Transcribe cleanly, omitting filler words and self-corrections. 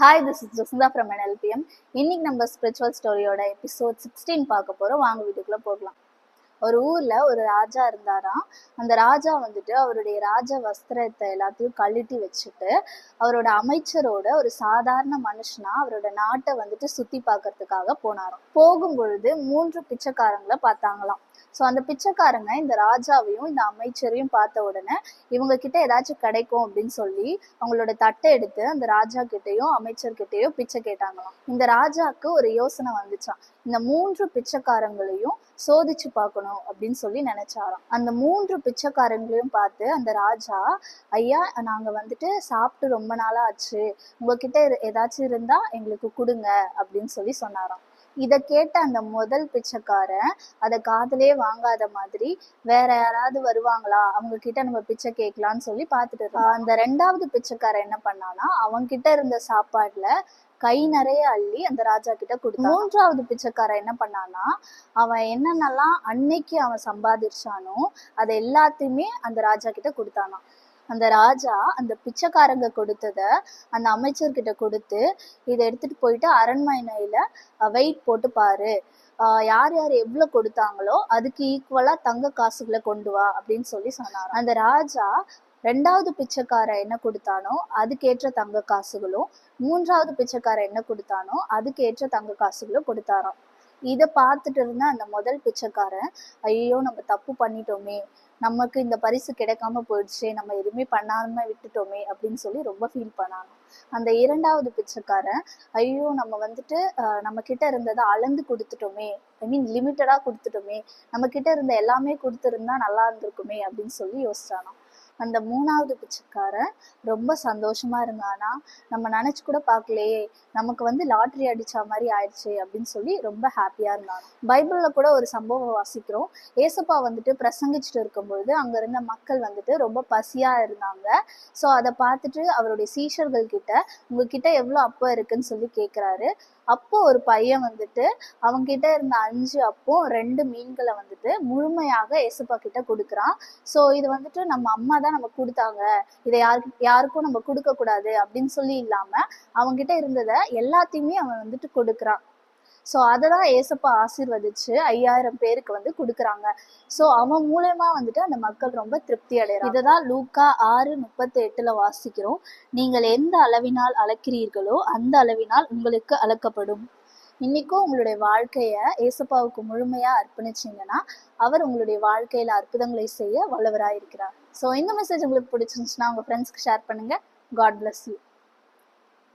Hi, this is Jasintha from NLPM. இன்னைக்கு நம்ம spiritual ஸ்டோரியோட episode 16 பார்க்க போகிறோம். வாங்க வீட்டுக்குள்ளே போகலாம். ஒரு ஊர்ல ஒரு ராஜா இருந்தாராம். அந்த ராஜா வந்துட்டு அவருடைய ராஜ வஸ்திரத்தை எல்லாத்தையும் கழட்டி வச்சுட்டு அவரோட அமைச்சரோட ஒரு சாதாரண மனுஷனா அவரோட நாட்டை வந்துட்டு சுத்தி பார்க்கறதுக்காக போனாராம். போகும் பொழுது 3 பிச்சைக்காரங்களை பார்த்தாங்களாம். ஸோ அந்த பிச்சைக்காரங்க இந்த ராஜாவையும் இந்த அமைச்சரையும் பார்த்த உடனே இவங்க கிட்ட ஏதாச்சும் கிடைக்கும் அப்படின்னு சொல்லி அவங்களோட தட்டை எடுத்து அந்த ராஜா கிட்டேயும் அமைச்சர்கிட்டயும் பிச்சை கேட்டாங்களாம். இந்த ராஜாவுக்கு ஒரு யோசனை வந்துச்சான். இந்த 3 பிச்சைக்காரங்களையும் சோதிச்சு பார்க்கணும் அப்படின்னு சொல்லி நினைச்சாராம். அந்த 3 பிச்சைக்காரங்களையும் பார்த்து அந்த ராஜா, ஐயா, நாங்க வந்துட்டு சாப்பிட்டு ரொம்ப நாளா ஆச்சு, உங்ககிட்ட ஏதாச்சும் இருந்தா எங்களுக்கு கொடுங்க அப்படின்னு சொல்லி சொன்னாராம். இதை கேட்ட அந்த முதல் பிச்சைக்காரன் அதை காதலே வாங்காத மாதிரி வேற யாராவது வருவாங்களா, அவங்க கிட்ட நம்ம பிச்சை கேட்கலான்னு சொல்லி பார்த்துட்டு அந்த 2வது பிச்சைக்காரன் என்ன பண்ணானா, அவங்க கிட்ட இருந்த சாப்பாடுல கை நிறைய அள்ளி அந்த ராஜா கிட்ட கொடுத்தான். 3வது பிச்சைக்காரன் என்ன பண்ணானா, அவன் என்னென்னலாம் அன்னைக்கு அவன் சம்பாதிச்சானோ அதை எல்லாத்தையுமே அந்த ராஜா கிட்ட கொடுத்தானான். அந்த ராஜா அந்த பிச்சைக்காரங்க கொடுத்தத அந்த அமைச்சர்கிட்ட கொடுத்து, இதை எடுத்துட்டு போயிட்டு அரண்மனையில வெயிட் போட்டு பாரு, யார் யார் எவ்வளவு கொடுத்தாங்களோ அதுக்கு ஈக்குவலா தங்க காசுகளை கொண்டு வா அப்படின்னு சொல்லி சொன்னார். அந்த ராஜா 2வது பிச்சைக்காரன் என்ன கொடுத்தானோ அதுக்கேற்ற தங்க காசுகளும், 3வது பிச்சைக்காரன் என்ன கொடுத்தானோ அதுக்கேற்ற தங்க காசுகளும் கொடுத்தாராம். இதை பார்த்துட்டு இருந்த அந்த முதல் பிச்சைக்காரன், ஐயோ நம்ம தப்பு பண்ணிட்டோமே, நமக்கு இந்த பரிசு கிடைக்காம போயிடுச்சு, நம்ம எதுவுமே பண்ணாம விட்டுட்டோமே அப்படின்னு சொல்லி ரொம்ப ஃபீல் பண்ணாங்க. அந்த 2வது பிச்சைக்காரன், ஐயோ நம்ம வந்துட்டு நம்ம கிட்ட இருந்ததை அளந்து கொடுத்துட்டோமே, ஐ மீன் லிமிட்டடா கொடுத்துட்டோமே, நம்ம கிட்ட இருந்த எல்லாமே கொடுத்துருந்தா நல்லா இருந்திருக்குமே அப்படின்னு சொல்லி யோசிச்சானா. அந்த 3வது பிச்சைக்காரன் ரொம்ப சந்தோஷமா இருந்தானா, நம்ம நினைச்சு கூட பார்க்கலையே, நமக்கு லாட்ரி அடிச்ச மாதிரி ஆயிடுச்சு அப்படின்னு சொல்லி ரொம்ப ஹாப்பியா இருந்தாங்க. பைபிள்ல கூட ஒரு சம்பவம் வாசிக்கிறோம். ஏசப்பா பிரசங்கிச்சுட்டு இருக்கும்பொழுது அங்க இருந்த மக்கள் ரொம்ப பசியா இருந்தாங்க. ஸோ அதை பார்த்துட்டு அவருடைய சீஷர்கள் கிட்ட, உங்ககிட்ட எவ்வளவு அப்பம் இருக்குன்னு சொல்லி கேட்கிறாரு. அப்போ ஒரு பையன் அவங்க கிட்ட இருந்த 5 அப்பம் 2 மீன்களை முழுமையாக ஏசப்பா கிட்ட கொடுக்குறான். ஸோ இது நம்ம அம்மா தான் நம்ம கொடுத்தாங்க, இதை யாருக்கும் நம்ம கொடுக்க கூடாது அப்படின்னு சொல்லி இல்லாம அவங்க கிட்ட இருந்ததை எல்லாத்தையுமே அவன் கொடுக்குறான். ஸோ அததான் ஏசப்பா ஆசீர்வதிச்சு 5000 பேருக்கு கொடுக்குறாங்க. ஸோ அவன் மூலமா அந்த மக்கள் ரொம்ப திருப்தி அடைறாங்க. இததான் லூக்கா 6:38 வாசிக்கிறோம். நீங்கள் எந்த அளவினால் அளக்கிறீர்களோ அந்த அளவினால் உங்களுக்கு அளக்கப்படும். இன்னைக்கும் உங்களுடைய வாழ்க்கைய ஏசப்பாவுக்கு முழுமையா அர்ப்பணிச்சீங்கன்னா அவர் உங்களுடைய வாழ்க்கையில அற்புதங்களை செய்ய வல்லவராயிருக்கிறார். ஸோ இந்த மெசேஜ் உங்களுக்கு பிடிச்சிருந்துச்சுன்னா உங்க ஃப்ரெண்ட்ஸ்க்கு ஷேர் பண்ணுங்க. God bless you.